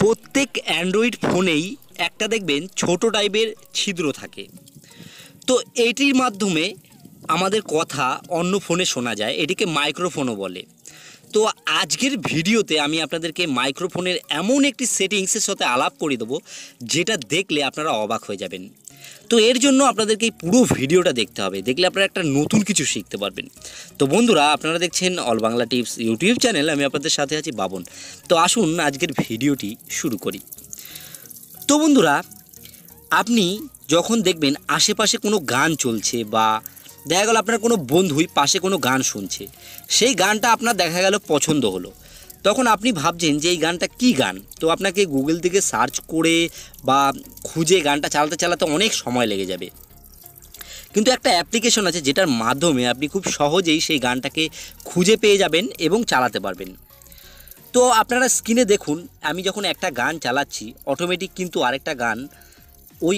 প্রত্যেক অ্যান্ড্রয়েড ফোনেই একটা দেখবেন ছোট টাইপের ছিদ্র থাকে। তো এটির মাধ্যমে আমাদের কথা অন্য ফোনে শোনা যায়, এটিকে মাইক্রোফোনও বলে। তো আজকের ভিডিওতে আমি আপনাদেরকে মাইক্রোফোনের এমন একটি সেটিংসের সাথে আলাপ করে দেবো যেটা দেখলে আপনারা অবাক হয়ে যাবেন। তো এর জন্য আপনাদেরকে এই পুরো ভিডিওটা দেখতে হবে, দেখলে আপনারা একটা নতুন কিছু শিখতে পারবেন। তো বন্ধুরা, আপনারা দেখছেন all Bangla tips YouTube channel, আমি আপনাদের সাথে আছি বাবন। তো আসুন আজকের ভিডিওটি শুরু করি। তো বন্ধুরা, আপনি যখন দেখবেন আশেপাশে কোনো গান চলছে বা দেখা গেল আপনার কোনো বন্ধুই পাশে কোনো গান শুনছে, সেই গানটা আপনার দেখা গেল পছন্দ হলো, তখন আপনি ভাবছেন যে এই গানটা কী গান। তো আপনাকে গুগল থেকে সার্চ করে বা খুঁজে গানটা চালাতে চালাতে অনেক সময় লেগে যাবে। কিন্তু একটা অ্যাপ্লিকেশন আছে যেটার মাধ্যমে আপনি খুব সহজেই সেই গানটাকে খুঁজে পেয়ে যাবেন এবং চালাতে পারবেন। তো আপনারা স্ক্রিনে দেখুন, আমি যখন একটা গান চালাচ্ছি অটোমেটিক কিন্তু আরেকটা গান ওই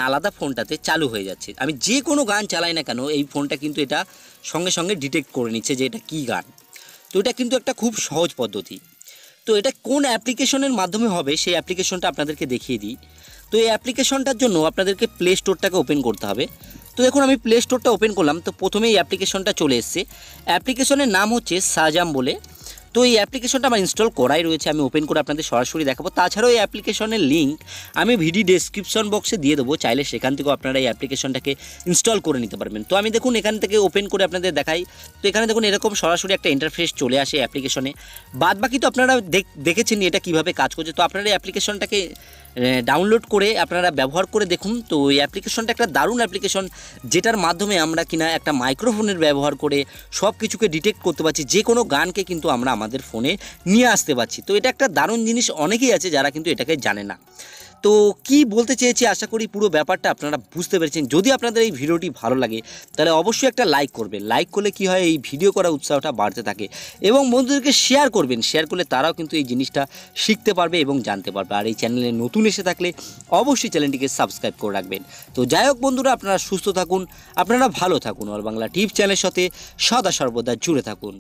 আলাদা ফোনটাতে চালু হয়ে যাচ্ছে। আমি যে কোনো গান চালাই না কেন, এই ফোনটা কিন্তু এটা সঙ্গে সঙ্গে ডিটেক্ট করে নিচ্ছে যে এটা কী গান। তো এটা কিন্তু একটা খুব সহজ পদ্ধতি। তো এটা কোন অ্যাপ্লিকেশনের মাধ্যমে হবে সেই অ্যাপ্লিকেশনটা আপনাদেরকে দেখিয়ে দিই। তো এই অ্যাপ্লিকেশনটার জন্য আপনাদেরকে প্লে স্টোরটাকে ওপেন করতে হবে। তো দেখুন, আমি প্লে স্টোরটা ওপেন করলাম, তো প্রথমেই এই অ্যাপ্লিকেশনটা চলে এসছে। অ্যাপ্লিকেশনের নাম হচ্ছে সাজাম বলে। তো এই অ্যাপ্লিকেশনটা আমার ইনস্টল করাই রয়েছে, আমি ওপেন করে আপনাদের সরাসরি দেখাবো। তাছাড়াও এই অ্যাপ্লিকেশনের লিঙ্ক আমি ভিডিও ডেসক্রিপশন বক্সে দিয়ে দেবো, চাইলে সেখান থেকেও আপনারা এই অ্যাপ্লিকেশনটাকে ইনস্টল করে নিতে পারবেন। তো আমি দেখুন এখান থেকে ওপেন করে আপনাদের দেখাই। তো এখানে দেখুন এরকম সরাসরি একটা ইন্টারফেস চলে আসে অ্যাপ্লিকেশনে। বাদ বাকি তো আপনারা দেখেছেন এটা কিভাবে কাজ করছে। তো আপনারা এই অ্যাপ্লিকেশনটাকে ডাউনলোড করে আপনারা ব্যবহার করে দেখুন। তো এই অ্যাপ্লিকেশনটা একটা দারুণ অ্যাপ্লিকেশন, যেটার মাধ্যমে আমরা কিনা একটা মাইক্রোফোনের ব্যবহার করে সব কিছুকে ডিটেক্ট করতে পারছি, যে কোনো গানকে কিন্তু আমরা আমাদের ফোনে নিয়ে আসতে পারছি। তো এটা একটা দারুণ জিনিস, অনেকেই আছে যারা কিন্তু এটাকে জানে না। তো কি বলতে চেয়েছি আশা করি পুরো ব্যাপারটা আপনারা বুঝতে পেরেছেন। যদি আপনাদের এই ভিডিওটি ভালো লাগে তাহলে অবশ্যই একটা লাইক করবেন। লাইক করলে কি হয়, এই ভিডিও করার উৎসাহটা বাড়তে থাকে। এবং বন্ধুদেরকে শেয়ার করবেন, শেয়ার করলে তারাও কিন্তু এই জিনিসটা শিখতে পারবে এবং জানতে পারবে। আর এই চ্যানেলে নতুন এসে থাকলে অবশ্যই চ্যানেলটিকে সাবস্ক্রাইব করে রাখবেন। তো যাই হোক বন্ধুরা, আপনারা সুস্থ থাকুন, আপনারা ভালো থাকুন, অল বাংলা টিপস চ্যানেলের সাথে সদা সর্বদা জুড়ে থাকুন।